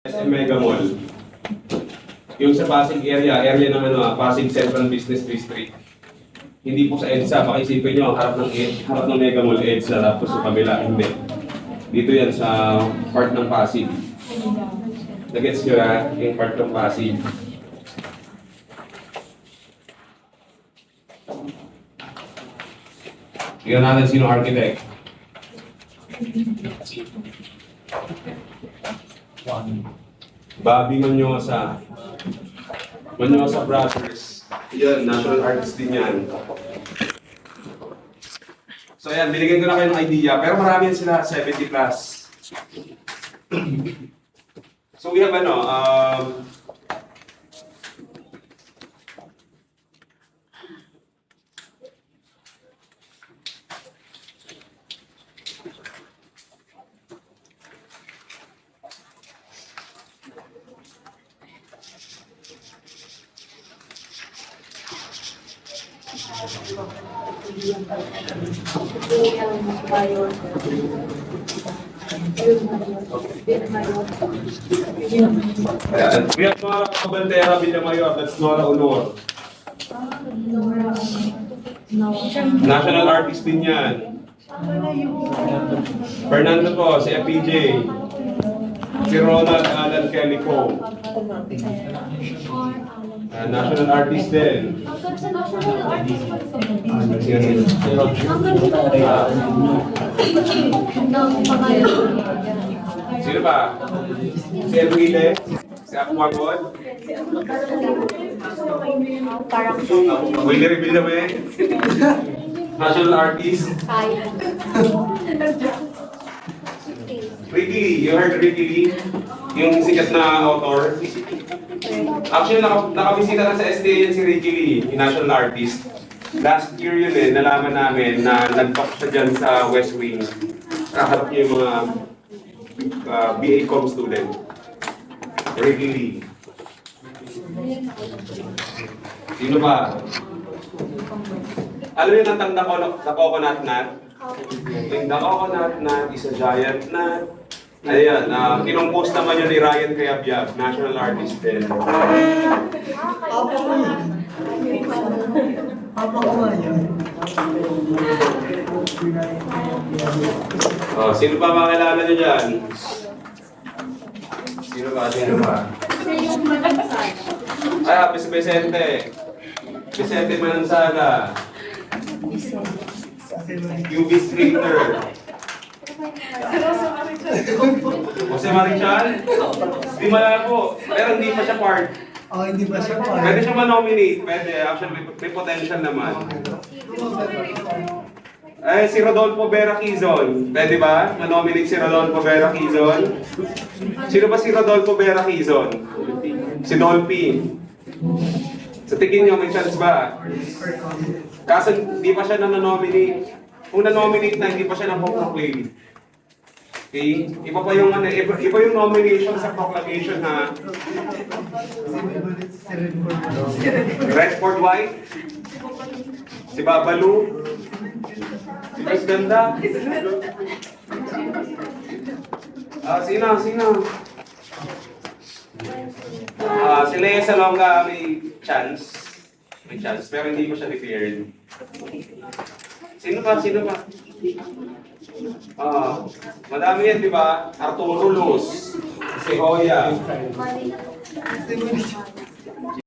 SM Mega Mall. Yung sa Pasig area ng Pasig Central Business District. Hindi po sa EDSA, baka isipin nyo, harap ng Mega Mall EDSA, tapos sa kabila, hindi. Dito yan sa part ng Pasig. Nagets nyo na yung part ng Pasig. Tingnan natin sino architect. Bobby Manyosa. Manyosa Brothers. Yan, national artist din yan. So yan, binigyan ko na kayo ng idea. Pero marami yan sila, 70 plus. So we have we have Nora Cabantera Villamayor, that's Nora Honor. National artist din yan. Fernando po, si FPJ. Si Ronald Alan Calico. National artist din. Sino ba? Si Enrile? Si Aquagod? Willie Reveal naman. National artist? Ricky Lee, you heard Ricky Lee? Yung sikat na author? Actually, nakabisita na sa SDA yan si Ricky Lee, yung national artist. Last year yun nalaman namin na nag-talk siya dyan sa West Wing. Nakaharap niya yung mga BA Com student. Ricky Lee. Sino ba? Alam niyo natang the coconut nut? The coconut nut is a giant nut. Ayan, kinumpos naman yun ni Ryan Cayabyab, national artist din. Oh, sino pa makilala nyo dyan? Sino ba? Ay, si Vicente. Vicente Manansala. UB Streeter. Jose Marichal? Di malabo. Pero hindi pa siya part. Oh, hindi ba siya part? Pwede siya ma-nominate. Pwede. Actually, may potential naman. Ay, si Rodolfo Vera Quizon. Pwede ba? Ma-nominate si Rodolfo Vera Quizon? Sino ba si Rodolfo Vera Quizon? Si Dolphy. Sa tingin niyo, may chance ba? Kaso hindi pa siya na-nominate. Kung na-nominate na, hindi pa siya na-proclaim. Okay? Iba pa yung iba yung nomination sa proclamation ha. Redford White? Si Babalu? Si Chris Ganda? Sino? Si Lea Salonga may chance. May chance, pero hindi pa siya declared. Sino pa? Madami yan, di ba? Arturo Luz, si Hoya.